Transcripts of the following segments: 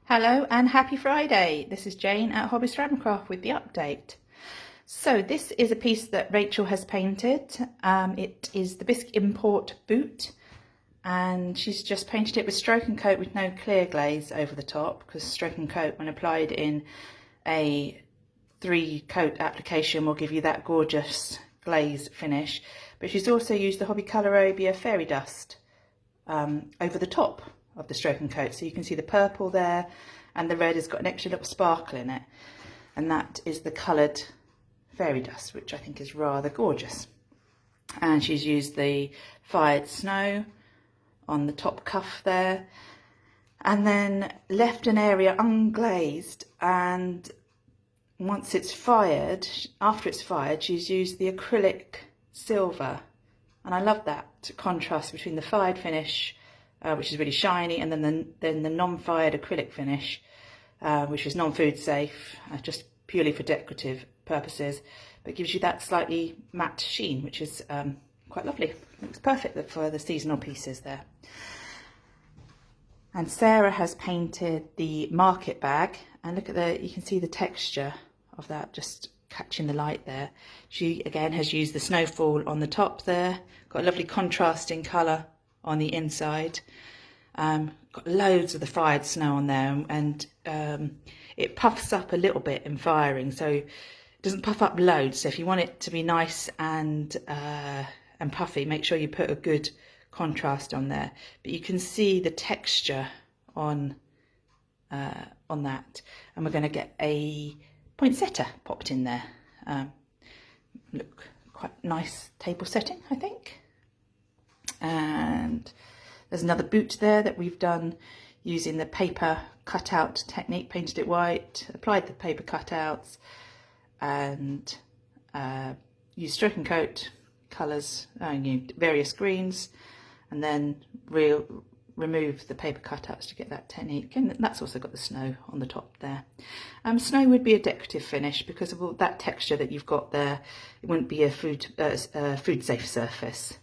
Hello and happy Friday. This is Jane at Hobbyist Craft with the update. So this is a piece that Rachel has painted. It is the Bisque Import boot, and she's just painted it with Stroke and Coat with no clear glaze over the top, because Stroke and Coat, when applied in a 3-coat application, will give you that gorgeous glaze finish. But she's also used the Hobby Colorobia Fairy Dust over the top of the Stroke and Coat, so you can see the purple there, and the red has got an extra little sparkle in it, and that is the coloured fairy dust, which I think is rather gorgeous. And she's used the fired snow on the top cuff there, and then left an area unglazed, and once it's fired, after it's fired, she's used the acrylic silver, and I love that contrast between the fired finish, which is really shiny, and then the non-fired acrylic finish, which is non-food safe, just purely for decorative purposes, but gives you that slightly matte sheen, which is quite lovely. Looks perfect for the seasonal pieces there. And Sarah has painted the market bag, and look at you can see the texture of that just catching the light there. She again has used the snowfall on the top there, got a lovely contrasting colour on the inside. Got loads of the fired snow on there, and it puffs up a little bit in firing, so it doesn't puff up loads. So if you want it to be nice and puffy, make sure you put a good contrast on there. But you can see the texture on that, and we're going to get a poinsettia popped in there. Look, quite nice table setting, I think. And there's another boot there that we've done using the paper cutout technique, painted it white, applied the paper cutouts, and used Stroke and Coat colours, various greens, and then remove the paper cutouts to get that technique. And that's also got the snow on the top there. Snow would be a decorative finish because of all that texture that you've got there. It wouldn't be a food safe surface.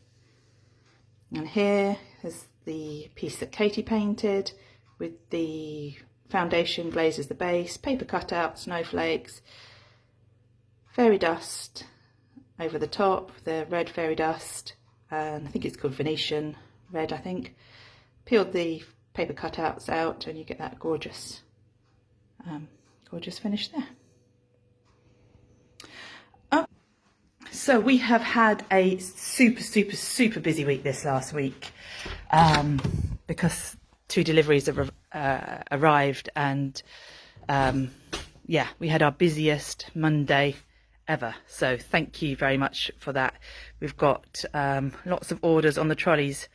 And here is the piece that Katie painted with the foundation glaze as the base, paper cutout, snowflakes, fairy dust over the top, the red fairy dust, and I think it's called Venetian red, I think. Peeled the paper cutouts out, and you get that gorgeous, gorgeous finish there. So we have had a super busy week this last week, because 2 deliveries have arrived, and yeah, we had our busiest Monday ever. So thank you very much for that. We've got lots of orders on the trolleys,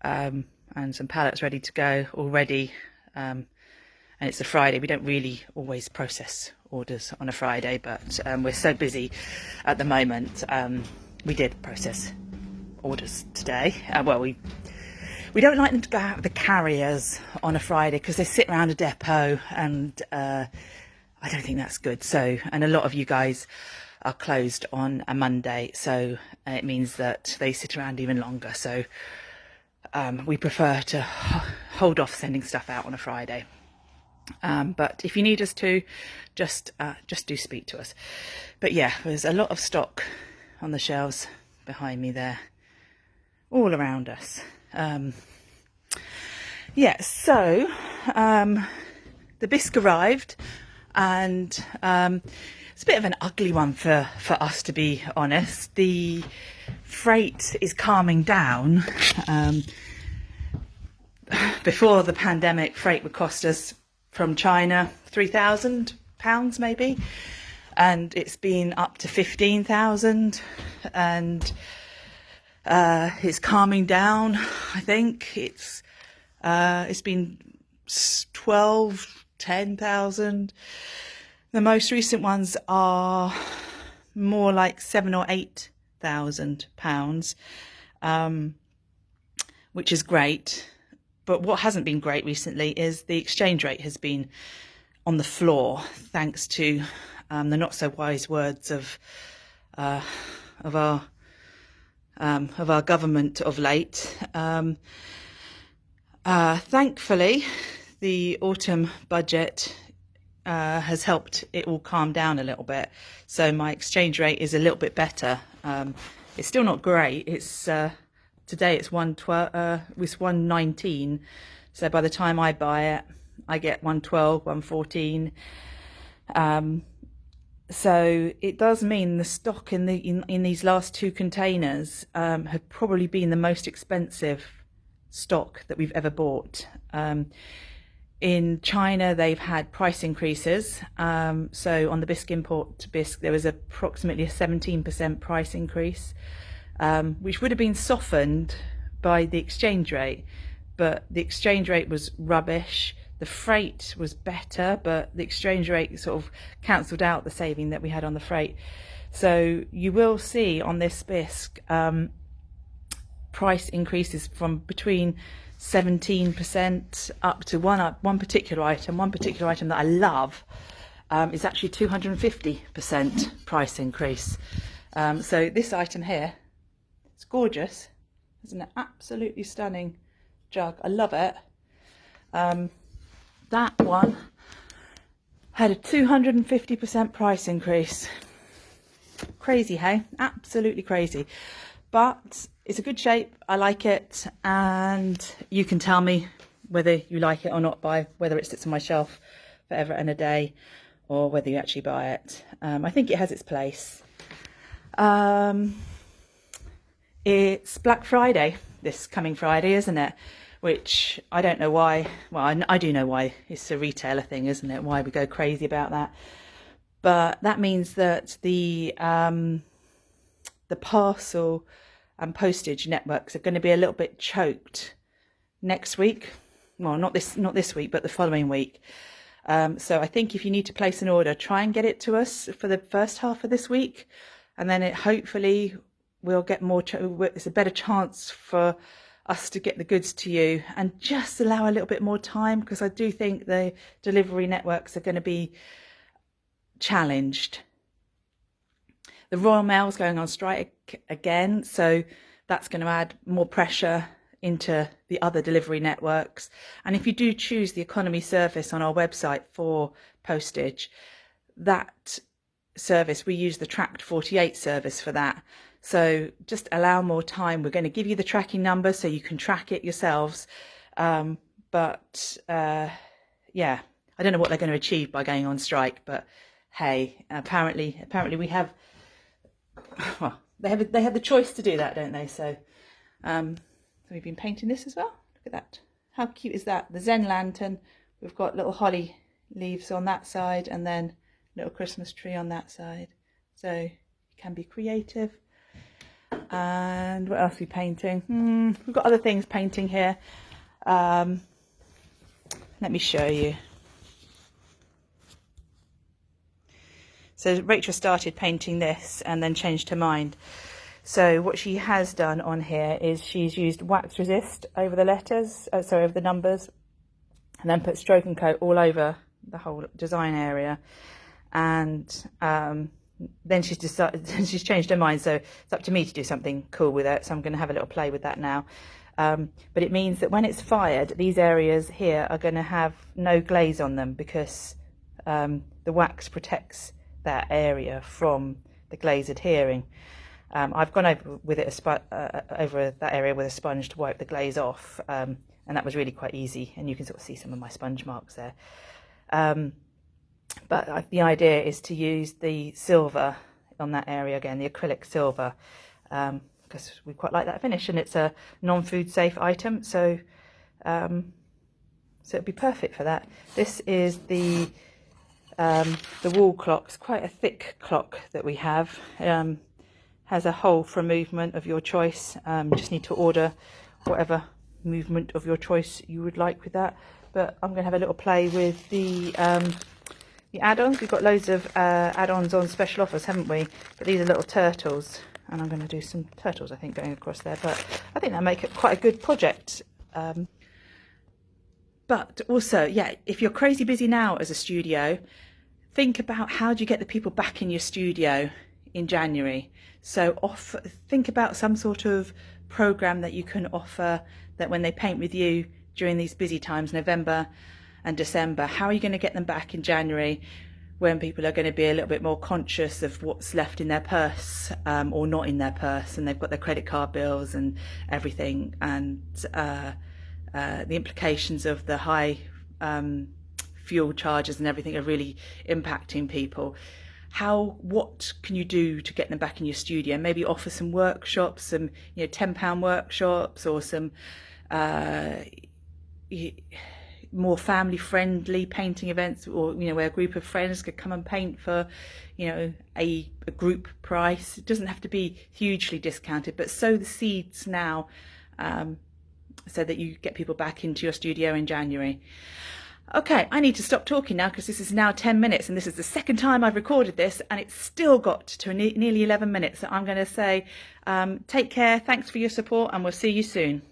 and some pallets ready to go already. And it's a Friday. We don't really always process orders on a Friday, but we're so busy at the moment. We did process orders today. Well, we don't like them to go out with the carriers on a Friday because they sit around a depot, and I don't think that's good. So, and a lot of you guys are closed on a Monday, so it means that they sit around even longer. So we prefer to hold off sending stuff out on a Friday. But if you need us to, just do speak to us. But yeah, there's a lot of stock on the shelves behind me there, all around us. Yeah, so the bisque arrived, and it's a bit of an ugly one for us, to be honest. The freight is calming down. Before the pandemic, freight would cost us from China £3,000 maybe, and it's been up to 15,000, and it's calming down. I think it's been 10,000. The most recent ones are more like £7,000 or £8,000, which is great. But what hasn't been great recently is the exchange rate has been on the floor, thanks to the not so wise words of our government of late. Thankfully, the autumn budget has helped it all calm down a little bit. So my exchange rate is a little bit better. It's still not great. It's today it's 119. So by the time I buy it, I get 112, 114. So it does mean the stock in these last two containers have probably been the most expensive stock that we've ever bought. In China, they've had price increases. So on the bisque import to bisque, there was approximately a 17% price increase, which would have been softened by the exchange rate. But the exchange rate was rubbish. The freight was better, but the exchange rate sort of cancelled out the saving that we had on the freight. So you will see on this bisque price increases from between 17% up to one particular item. One particular item that I love is actually 250% price increase. So this item here, it's gorgeous. It's an absolutely stunning jug. I love it. That one had a 250% price increase. Crazy, hey? Absolutely crazy. But it's a good shape. I like it, and you can tell me whether you like it or not by whether it sits on my shelf forever and a day, or whether you actually buy it. I think it has its place. It's Black Friday this coming Friday, isn't it? Which I don't know why. Well, I do know why. It's a retailer thing, isn't it? Why we go crazy about that. But that means that the parcel and postage networks are going to be a little bit choked next week. Well, not this week, but the following week. So I think if you need to place an order, try and get it to us for the first half of this week, and then it hopefully we'll get more. It's a better chance for us to get the goods to you, and just allow a little bit more time, because I do think the delivery networks are going to be challenged. The Royal Mail's going on strike again, so that's going to add more pressure into the other delivery networks. And if you do choose the economy service on our website for postage, that service, we use the tracked 48 service for that. So just allow more time. We're going to give you the tracking number so you can track it yourselves. Yeah, I don't know what they're going to achieve by going on strike, but hey, apparently we have, well, they have the choice to do that, don't they? So, so we've been painting this as well. Look at that. How cute is that? The Zen lantern. We've got little holly leaves on that side, and then little Christmas tree on that side. So you can be creative. And what else are we painting? We've got other things painting here. Let me show you. So Rachel started painting this and then changed her mind. So what she has done on here is she's used wax resist over the letters, over the numbers, and then put stroke and coat all over the whole design area. And then she's decided, she's changed her mind, so it's up to me to do something cool with it. So I'm going to have a little play with that now. But it means that when it's fired, these areas here are going to have no glaze on them, because the wax protects that area from the glaze adhering. I've gone over with it over that area with a sponge to wipe the glaze off, and that was really quite easy, and you can sort of see some of my sponge marks there. But the idea is to use the silver on that area again, the acrylic silver, because we quite like that finish, and it's a non-food safe item, so it'd be perfect for that. This is the wall clock. It's quite a thick clock that we have. Has a hole for a movement of your choice. Just need to order whatever movement of your choice you would like with that. But I'm going to have a little play with the add-ons. We've got loads of add-ons on special offers, haven't we? But these are little turtles, and I'm going to do some turtles, I think, going across there. But I think that'll make it quite a good project. But also, yeah, if you're crazy busy now as a studio, think about how do you get the people back in your studio in January. So think about some sort of program that you can offer, that when they paint with you during these busy times, November and December. How are you going to get them back in January when people are going to be a little bit more conscious of what's left in their purse, or not in their purse, and they've got their credit card bills and everything, and the implications of the high fuel charges and everything are really impacting people. What can you do to get them back in your studio? Maybe offer some workshops, some £10 workshops, or some more family friendly painting events, or where a group of friends could come and paint for a group price. It doesn't have to be hugely discounted, but sow the seeds now, so that you get people back into your studio in January. Okay, I need to stop talking now because this is now 10 minutes and this is the second time I've recorded this and it's still got to nearly 11 minutes. So I'm going to say take care, thanks for your support, and we'll see you soon.